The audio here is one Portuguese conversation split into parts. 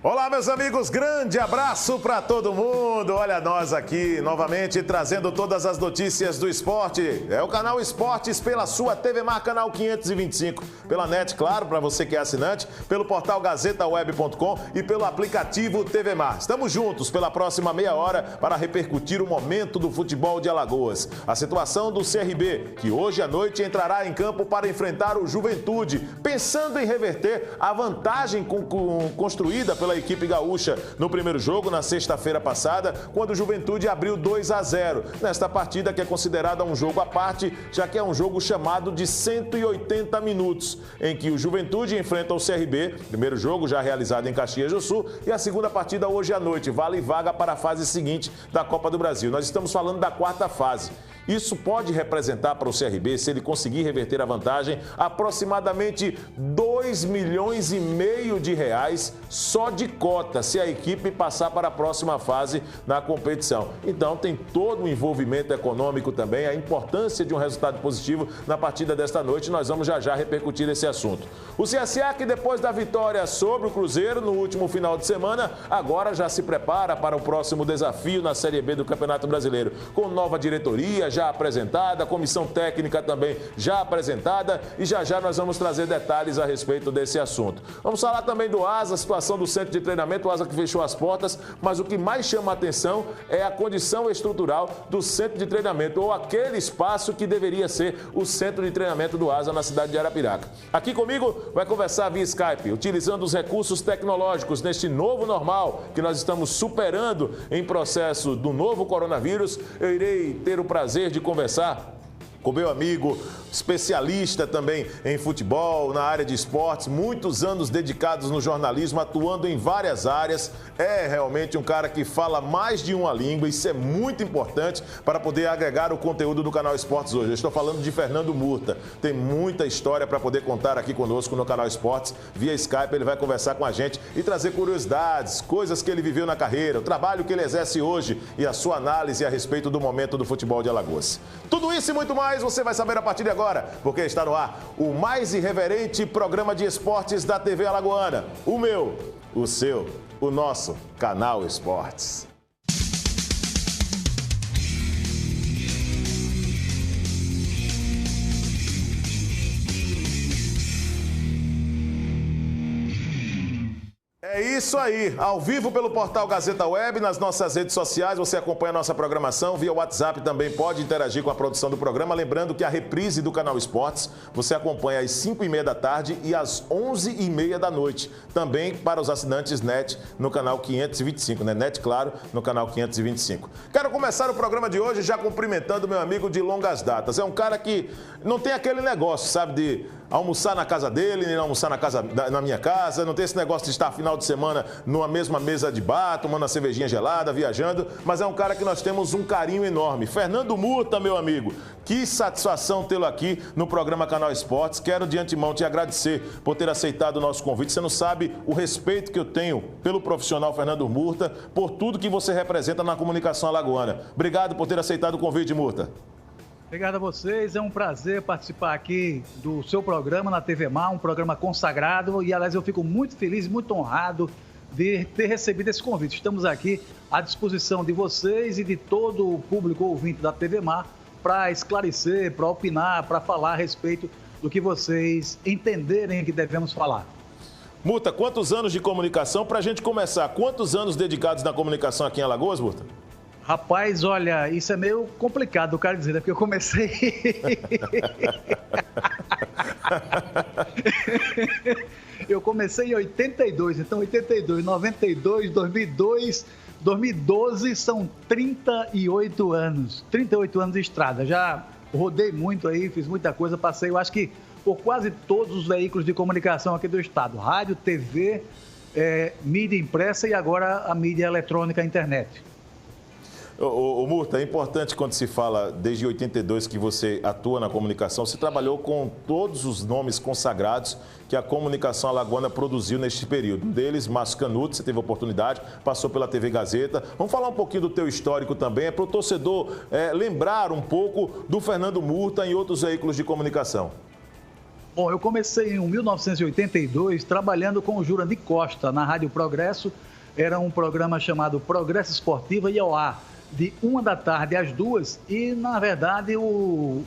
Olá, meus amigos, grande abraço para todo mundo. Olha nós aqui novamente trazendo todas as notícias do esporte. É o canal Esportes pela sua TV Mar, canal 525. Pela net, claro, para você que é assinante, pelo portal gazetaweb.com e pelo aplicativo TV Mar. Estamos juntos pela próxima meia hora para repercutir o momento do futebol de Alagoas. A situação do CRB, que hoje à noite entrará em campo para enfrentar o Juventude, pensando em reverter a vantagem construída pela equipe gaúcha no primeiro jogo, na sexta-feira passada, quando o Juventude abriu 2-0. Nesta partida, que é considerada um jogo à parte, já que é um jogo chamado de 180 minutos, em que o Juventude enfrenta o CRB, primeiro jogo já realizado em Caxias do Sul, e a segunda partida hoje à noite, vale vaga para a fase seguinte da Copa do Brasil. Nós estamos falando da quarta fase. Isso pode representar para o CRB, se ele conseguir reverter a vantagem, aproximadamente 2,5 milhões de reais só de cota, se a equipe passar para a próxima fase na competição. Então tem todo o envolvimento econômico também, a importância de um resultado positivo na partida desta noite. Nós vamos já repercutir esse assunto. O CSA, que depois da vitória sobre o Cruzeiro no último final de semana, agora já se prepara para o próximo desafio na Série B do Campeonato Brasileiro, com nova diretoria já apresentada, comissão técnica também já apresentada, e já nós vamos trazer detalhes a respeito desse assunto. Vamos falar também do ASA, a situação do centro de treinamento, o ASA que fechou as portas, mas o que mais chama a atenção é a condição estrutural do centro de treinamento, ou aquele espaço que deveria ser o centro de treinamento do ASA na cidade de Arapiraca. Aqui comigo vai conversar via Skype, utilizando os recursos tecnológicos neste novo normal que nós estamos superando em processo do novo coronavírus. Eu irei ter o prazer de conversar com meu amigo, especialista também em futebol, na área de esportes, muitos anos dedicados no jornalismo, atuando em várias áreas. É realmente um cara que fala mais de uma língua, isso é muito importante para poder agregar o conteúdo do canal Esportes hoje. Eu estou falando de Fernando Murta, tem muita história para poder contar aqui conosco no canal Esportes. Via Skype ele vai conversar com a gente e trazer curiosidades, coisas que ele viveu na carreira, o trabalho que ele exerce hoje e a sua análise a respeito do momento do futebol de Alagoas. Tudo isso e muito mais você vai saber a partir de agora, porque está no ar o mais irreverente programa de esportes da TV Alagoana. O meu, o seu, o nosso canal Esportes. É isso aí, ao vivo pelo portal Gazeta Web, nas nossas redes sociais, você acompanha a nossa programação, via WhatsApp também pode interagir com a produção do programa, lembrando que a reprise do canal Esportes você acompanha às 5h30 da tarde e às 11h30 da noite, também para os assinantes NET no canal 525, né? NET, claro, no canal 525. Quero começar o programa de hoje já cumprimentando meu amigo de longas datas, é um cara que não tem aquele negócio, sabe, de almoçar na casa dele, nem almoçar na minha casa, não tem esse negócio de estar final de semana numa mesma mesa de bar, tomando uma cervejinha gelada, viajando, mas é um cara que nós temos um carinho enorme. Fernando Murta, meu amigo, que satisfação tê-lo aqui no programa Canal Esportes. Quero de antemão te agradecer por ter aceitado o nosso convite. Você não sabe o respeito que eu tenho pelo profissional Fernando Murta, por tudo que você representa na comunicação alagoana. Obrigado por ter aceitado o convite, Murta. Obrigado a vocês, é um prazer participar aqui do seu programa na TV Mar, um programa consagrado, e aliás eu fico muito feliz e muito honrado de ter recebido esse convite. Estamos aqui à disposição de vocês e de todo o público ouvinte da TV Mar para esclarecer, para opinar, para falar a respeito do que vocês entenderem que devemos falar. Murta, quantos anos de comunicação? Para a gente começar, quantos anos dedicados na comunicação aqui em Alagoas, Murta? Rapaz, olha, isso é meio complicado, eu quero dizer, né? Porque eu comecei... Eu comecei em 82, então 82, 92, 2002, 2012 são 38 anos. 38 anos de estrada. Já rodei muito aí, fiz muita coisa, passei, eu acho que por quase todos os veículos de comunicação aqui do estado. Rádio, TV, mídia impressa e agora a mídia eletrônica, a internet. O Murta, é importante quando se fala desde 82 que você atua na comunicação, você trabalhou com todos os nomes consagrados que a comunicação alagoana produziu neste período. Um deles, Márcio Canuto, você teve a oportunidade, passou pela TV Gazeta. Vamos falar um pouquinho do teu histórico também, para o torcedor lembrar um pouco do Fernando Murta em outros veículos de comunicação. Bom, eu comecei em 1982 trabalhando com o Jurandir Costa na Rádio Progresso. Era um programa chamado Progresso Esportiva e ao ar, de 1 da tarde às 2. E, na verdade, o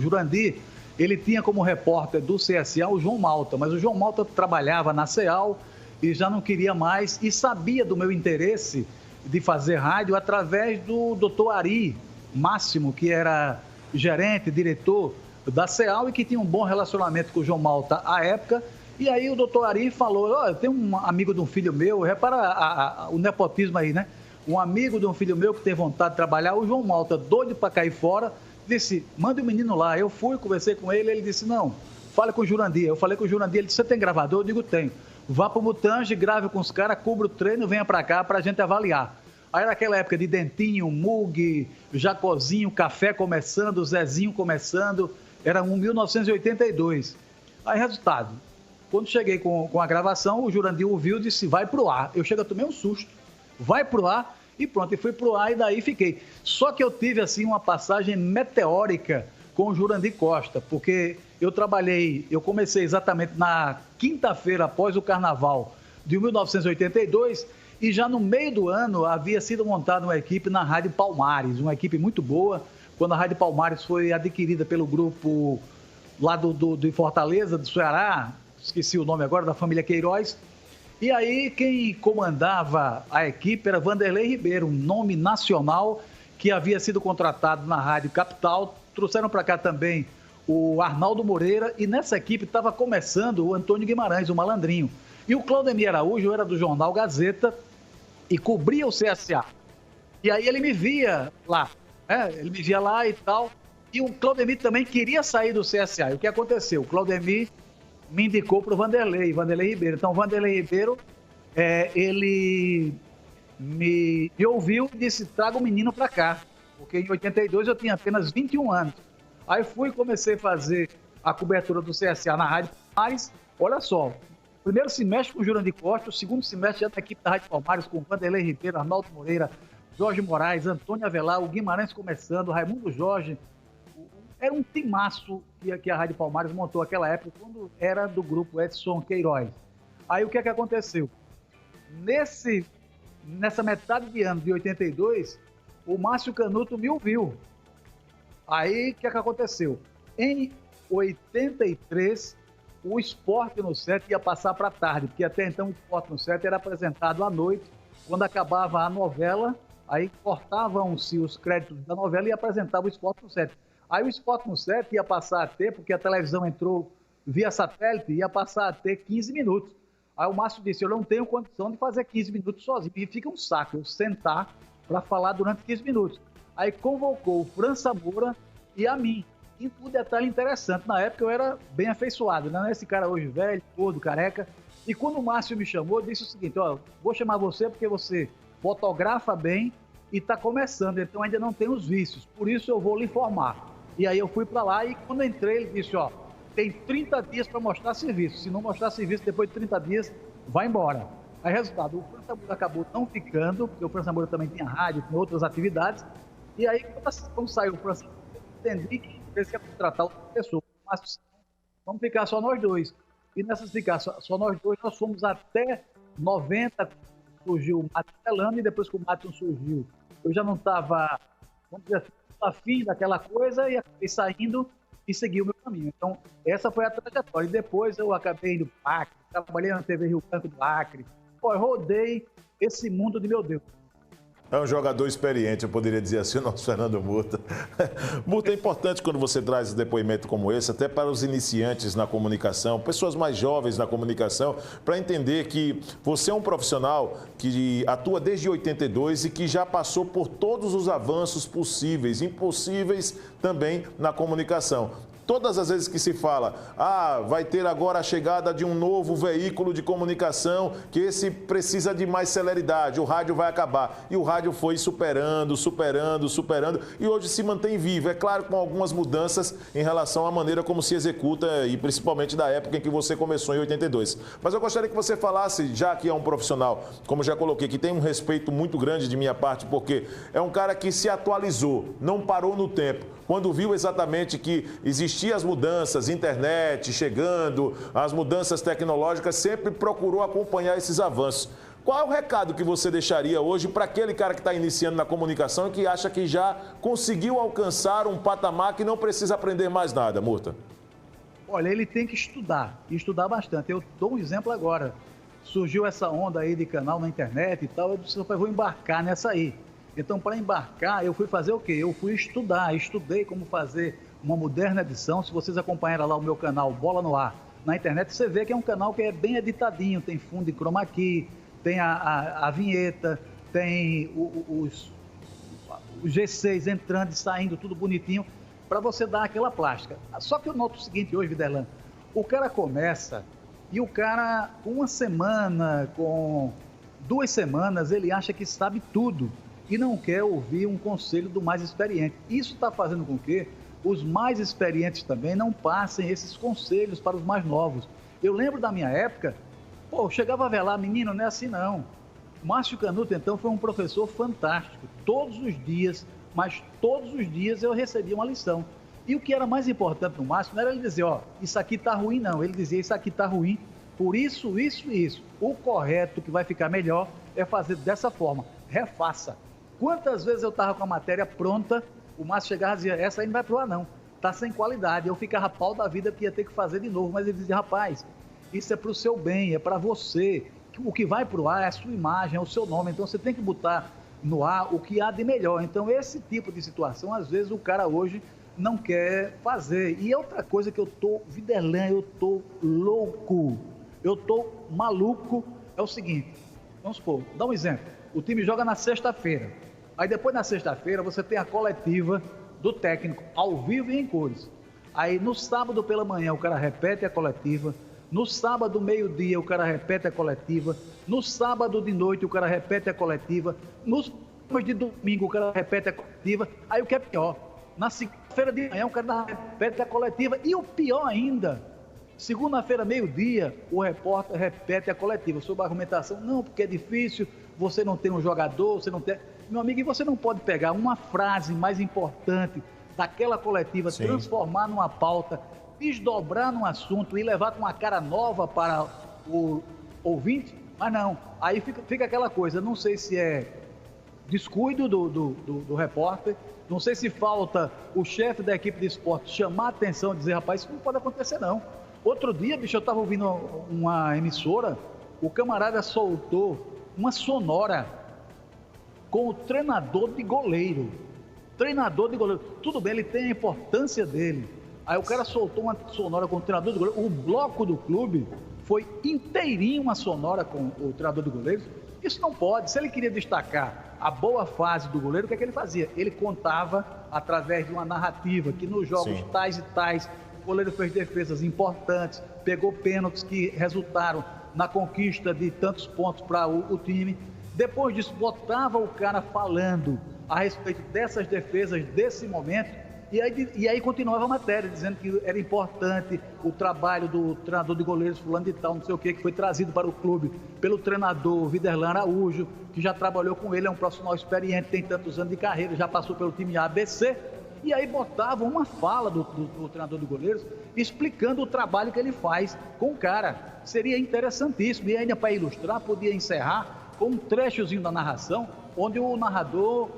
Jurandir, ele tinha como repórter do CSA o João Malta, mas o João Malta trabalhava na CEAL e já não queria mais e sabia do meu interesse de fazer rádio através do Dr. Ari Máximo, que era gerente, diretor da CEAL e que tinha um bom relacionamento com o João Malta à época. E aí o doutor Ari falou, eu tenho um amigo de um filho meu, repara o nepotismo aí, né? Um amigo de um filho meu que tem vontade de trabalhar, o João Malta, doido para cair fora, disse, manda o menino lá. Eu fui, conversei com ele disse, não, fale com o Jurandir. Eu falei com o Jurandir, ele disse, você tem gravador? Eu digo, tenho. Vá para o Mutange, grave com os caras, cubra o treino, venha para cá para a gente avaliar. Aí naquela época de Dentinho, Mug, Jacozinho, Café começando, Zezinho começando, era 1982. Aí resultado, quando cheguei com a gravação, o Jurandir ouviu e disse, vai pro ar. Eu tomei um susto, vai pro ar e pronto, e fui pro ar e daí fiquei. Só que eu tive assim uma passagem meteórica com o Jurandir Costa, porque eu comecei exatamente na quinta-feira após o Carnaval de 1982 e já no meio do ano havia sido montada uma equipe na Rádio Palmares, uma equipe muito boa, quando a Rádio Palmares foi adquirida pelo grupo lá de Fortaleza, do Ceará, esqueci o nome agora, da família Queiroz. E aí quem comandava a equipe era Vanderlei Ribeiro, um nome nacional que havia sido contratado na Rádio Capital. Trouxeram para cá também o Arnaldo Moreira e nessa equipe estava começando o Antônio Guimarães, o malandrinho. E o Claudemir Araújo era do jornal Gazeta e cobria o CSA. E aí ele me via lá, ele me via lá e tal. E o Claudemir também queria sair do CSA. E o que aconteceu? O Claudemir me indicou para o Vanderlei Ribeiro. Então, o Vanderlei Ribeiro, ele me ouviu e disse, traga o menino para cá. Porque em 82 eu tinha apenas 21 anos. Aí comecei a fazer a cobertura do CSA na Rádio Palmares. Olha só, primeiro semestre com o Jurandir Costa, o segundo semestre já da equipe da Rádio Palmares com Vanderlei Ribeiro, Arnaldo Moreira, Jorge Moraes, Antônio Avelar, o Guimarães começando, Raimundo Jorge. Era um timaço que a Rádio Palmares montou naquela época, quando era do grupo Edson Queiroz. Aí o que aconteceu? Nessa metade de ano de 82, o Márcio Canuto me ouviu. Aí o que aconteceu? Em 83, o Esporte no 7 ia passar para a tarde, porque até então o Esporte no 7 era apresentado à noite, quando acabava a novela, aí cortavam-se os créditos da novela e apresentava o Esporte no 7. Aí o Esporte no 7 ia passar a ter, porque a televisão entrou via satélite, ia passar a ter 15 minutos. Aí o Márcio disse, eu não tenho condição de fazer 15 minutos sozinho. E fica um saco eu sentar para falar durante 15 minutos. Aí convocou o França Moura e a mim. E um detalhe interessante, na época eu era bem afeiçoado, né? Esse cara hoje velho, gordo, careca. E quando o Márcio me chamou, disse o seguinte, vou chamar você porque você fotografa bem e está começando, então ainda não tem os vícios. Por isso eu vou lhe informar. E aí eu fui para lá e quando entrei, ele disse, tem 30 dias para mostrar serviço. Se não mostrar serviço, depois de 30 dias, vai embora. Aí, resultado, o França Moura acabou não ficando, porque o França Moura também tinha rádio, tinha outras atividades. E aí, quando saiu o França Moura, eu entendi que precisa contratar outra pessoa. Mas vamos ficar só nós dois. E nessas ficar só nós dois, nós fomos até 90, surgiu o Márcio Delano, e depois que o Márcio surgiu, eu já não estava, vamos dizer assim, afim daquela coisa, e acabei saindo e segui o meu caminho. Então, essa foi a trajetória. E depois eu acabei indo para o Acre, trabalhei na TV Rio Branco do Acre. Pô, eu rodei esse mundo de meu Deus. É um jogador experiente, eu poderia dizer assim, o nosso Fernando Murta. Murta, é importante quando você traz depoimento como esse, até para os iniciantes na comunicação, pessoas mais jovens na comunicação, para entender que você é um profissional que atua desde 82 e que já passou por todos os avanços possíveis, impossíveis também na comunicação. Todas as vezes que se fala, vai ter agora a chegada de um novo veículo de comunicação, que esse precisa de mais celeridade, o rádio vai acabar. E o rádio foi superando, e hoje se mantém vivo. É claro, com algumas mudanças em relação à maneira como se executa, e principalmente da época em que você começou, em 82. Mas eu gostaria que você falasse, já que é um profissional, como já coloquei, que tem um respeito muito grande de minha parte, porque é um cara que se atualizou, não parou no tempo. Quando viu exatamente que existe existiam as mudanças, internet chegando, as mudanças tecnológicas, sempre procurou acompanhar esses avanços. Qual é o recado que você deixaria hoje para aquele cara que está iniciando na comunicação e que acha que já conseguiu alcançar um patamar que não precisa aprender mais nada, Murta? Olha, ele tem que estudar, e estudar bastante. Eu dou um exemplo agora. Surgiu essa onda aí de canal na internet e tal, eu disse, vou embarcar nessa aí. Então, para embarcar, eu fui fazer o quê? Eu fui estudar, estudei como fazer uma moderna edição. Se vocês acompanharam lá o meu canal Bola no Ar na internet, você vê que é um canal que é bem editadinho, tem fundo de chroma key, tem a vinheta, tem os G6 entrando e saindo, tudo bonitinho, para você dar aquela plástica. Só que eu noto o seguinte hoje, Viderlan, o cara começa e o cara, com uma semana, com 2 semanas, ele acha que sabe tudo e não quer ouvir um conselho do mais experiente. Isso está fazendo com que os mais experientes também não passem esses conselhos para os mais novos. Eu lembro da minha época, eu chegava a ver lá, menino, não é assim não. O Márcio Canuto, então, foi um professor fantástico. Todos os dias, mas todos os dias eu recebia uma lição. E o que era mais importante no Márcio não era ele dizer, isso aqui tá ruim, não. Ele dizia, isso aqui tá ruim, por isso, isso e isso. O correto, que vai ficar melhor, é fazer dessa forma. Refaça. Quantas vezes eu estava com a matéria pronta, o Márcio chegava e dizia, essa aí não vai pro ar, não. Tá sem qualidade. Eu ficava pau da vida porque ia ter que fazer de novo. Mas ele dizia, rapaz, isso é para o seu bem, é para você. O que vai para o ar é a sua imagem, é o seu nome. Então, você tem que botar no ar o que há de melhor. Então, esse tipo de situação, às vezes, o cara hoje não quer fazer. E outra coisa que eu tô, Viderlan, eu tô louco, eu tô maluco, é o seguinte. Vamos supor, dá um exemplo. O time joga na sexta-feira. Aí, depois, na sexta-feira, você tem a coletiva do técnico, ao vivo e em cores. Aí, no sábado pela manhã, o cara repete a coletiva. No sábado, meio-dia, o cara repete a coletiva. No sábado de noite, o cara repete a coletiva. Nos de domingo, o cara repete a coletiva. Aí o que é pior, na segunda-feira de manhã, o cara repete a coletiva. E o pior ainda, segunda-feira, meio-dia, o repórter repete a coletiva. Sobre a argumentação, não, porque é difícil, você não tem um jogador, você não tem... Meu amigo, e você não pode pegar uma frase mais importante daquela coletiva, sim, transformar numa pauta, desdobrar num assunto e levar com uma cara nova para o ouvinte, mas não, aí fica aquela coisa, não sei se é descuido do repórter, não sei se falta o chefe da equipe de esporte chamar a atenção e dizer, rapaz, isso não pode acontecer não. Outro dia, bicho, eu estava ouvindo uma emissora, o camarada soltou uma sonora com o treinador de goleiro. Treinador de goleiro, tudo bem, ele tem a importância dele. Aí o cara soltou uma sonora com o treinador de goleiro. O bloco do clube foi inteirinho uma sonora com o treinador de goleiros. Isso não pode. Se ele queria destacar a boa fase do goleiro, o que é que ele fazia? Ele contava através de uma narrativa que nos jogos, sim, tais e tais, o goleiro fez defesas importantes, pegou pênaltis que resultaram na conquista de tantos pontos para o time. Depois disso, botava o cara falando a respeito dessas defesas, desse momento, e aí continuava a matéria, dizendo que era importante o trabalho do treinador de goleiros fulano de tal, não sei o que foi trazido para o clube pelo treinador Viderlan Araújo, que já trabalhou com ele, é um profissional experiente, tem tantos anos de carreira, já passou pelo time ABC, e aí botava uma fala do treinador de goleiros, explicando o trabalho que ele faz com o cara. Seria interessantíssimo, e ainda para ilustrar, podia encerrar com um trechozinho da narração, onde o narrador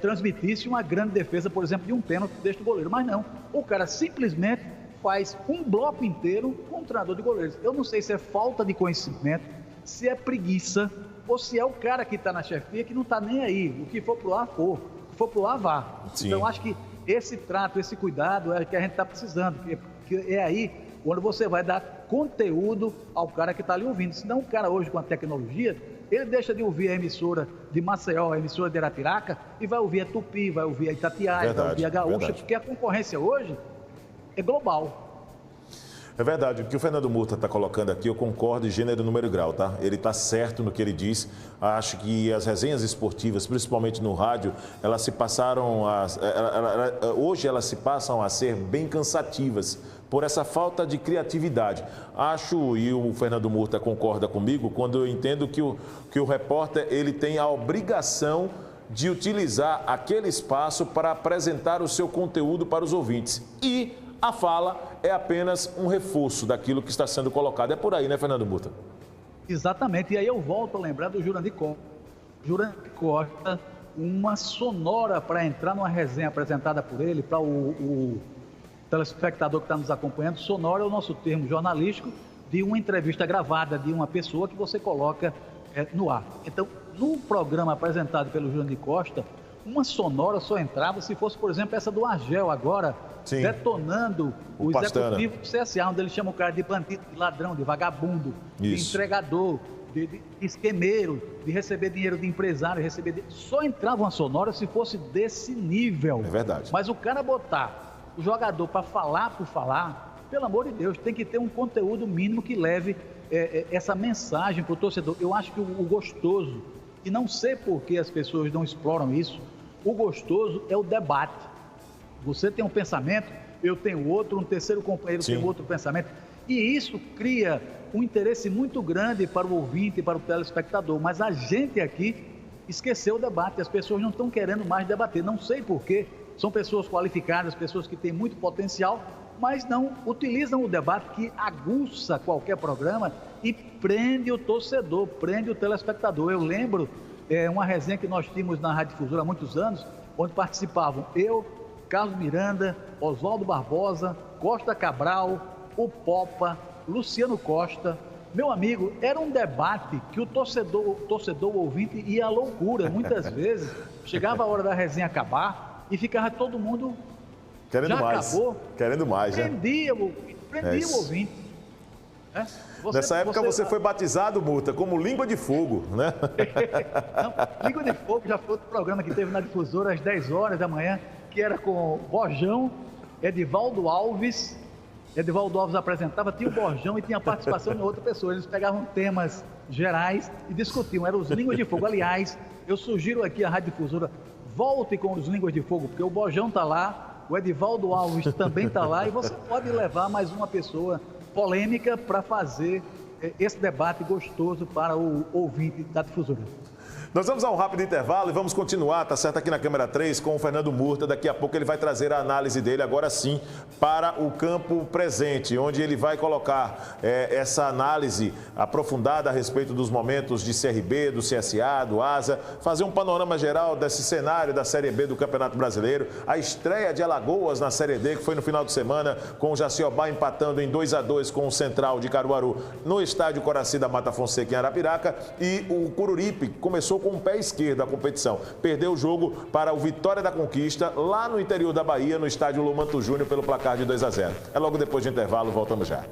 transmitisse uma grande defesa, por exemplo, de um pênalti deste goleiro. Mas não, o cara simplesmente faz um bloco inteiro com o treinador de goleiros. Eu não sei se é falta de conhecimento, se é preguiça, ou se é o cara que está na chefia que não está nem aí. O que for pro ar, for. O que for pro ar, vá. Sim. Então, acho que esse trato, esse cuidado é que a gente está precisando, porque é aí onde você vai dar conteúdo ao cara que está ali ouvindo. Senão, o cara hoje, com a tecnologia, ele deixa de ouvir a emissora de Maceió, a emissora de Arapiraca, e vai ouvir a Tupi, vai ouvir a Itatiaia, vai ouvir a Gaúcha, porque a concorrência hoje é global. É verdade, o que o Fernando Murta está colocando aqui, eu concordo em gênero, número e grau, tá? Ele está certo no que ele diz. Acho que as resenhas esportivas, principalmente no rádio, elas se passaram hoje elas se passam a ser bem cansativas por essa falta de criatividade. Acho, e o Fernando Murta concorda comigo, quando eu entendo que o repórter ele tem a obrigação de utilizar aquele espaço para apresentar o seu conteúdo para os ouvintes. E a fala é apenas um reforço daquilo que está sendo colocado. É por aí, né, Fernando Murta? Exatamente, e aí eu volto a lembrar do Jurandir Costa. Jurandir Costa, uma sonora para entrar numa resenha apresentada por ele, para o telespectador que está nos acompanhando. Sonora é o nosso termo jornalístico de uma entrevista gravada de uma pessoa que você coloca no ar. Então, no programa apresentado pelo Jurandir Costa, uma sonora só entrava se fosse, por exemplo, essa do Argel agora, sim, detonando o executivo do CSA, onde ele chama o cara de bandido, de ladrão, de vagabundo, de entregador, de esquemeiro, de receber dinheiro de empresário, só entrava uma sonora se fosse desse nível. É verdade. Mas o cara botar o jogador para falar por falar, pelo amor de Deus, tem que ter um conteúdo mínimo que leve essa mensagem para o torcedor. Eu acho que o gostoso, e não sei por que as pessoas não exploram isso, o gostoso é o debate. Você tem um pensamento, eu tenho outro, um terceiro companheiro tem outro pensamento, e isso cria um interesse muito grande para o ouvinte e para o telespectador, mas a gente aqui esqueceu o debate, as pessoas não estão querendo mais debater, não sei por quê, são pessoas qualificadas, pessoas que têm muito potencial, mas não utilizam o debate que aguça qualquer programa e prende o torcedor, prende o telespectador. Eu lembro uma resenha que nós tínhamos na Rádio Difusora há muitos anos, onde participavam eu, Carlos Miranda, Oswaldo Barbosa, Costa Cabral, o Popa, Luciano Costa. Meu amigo, era um debate que o torcedor ouvinte ia à loucura. Muitas vezes chegava a hora da resenha acabar e ficava todo mundo querendo já mais. Acabou. Querendo mais, prendia o ouvinte. Nessa época você foi batizado, Murta, como Língua de Fogo, né? Não, Língua de Fogo já foi outro programa que teve na Difusora às 10 horas da manhã, que era com Borjão, Edivaldo Alves. Edivaldo Alves apresentava, tinha o Borjão e tinha a participação de outra pessoa. Eles pegavam temas gerais e discutiam. Eram os Línguas de Fogo. Aliás, eu sugiro aqui a Rádio Difusora, volte com os Línguas de Fogo, porque o Borjão está lá, o Edivaldo Alves também está lá, e você pode levar mais uma pessoa polêmica para fazer esse debate gostoso para o ouvinte da Difusora. Nós vamos a um rápido intervalo e vamos continuar, tá certo, aqui na câmera 3 com o Fernando Murta. Daqui a pouco ele vai trazer a análise dele, agora sim, para o campo presente, onde ele vai colocar essa análise aprofundada a respeito dos momentos de CRB, do CSA, do ASA, fazer um panorama geral desse cenário da Série B do Campeonato Brasileiro, a estreia de Alagoas na Série D, que foi no final de semana, com o Jaciobá empatando em 2-2 com o Central de Caruaru no estádio Coraci da Mata Fonseca em Arapiraca, e o Coruripe começou com o pé esquerdo a competição. Perdeu o jogo para o Vitória da Conquista, lá no interior da Bahia, no estádio Lomanto Júnior, pelo placar de 2-0. É logo depois do intervalo, voltamos já.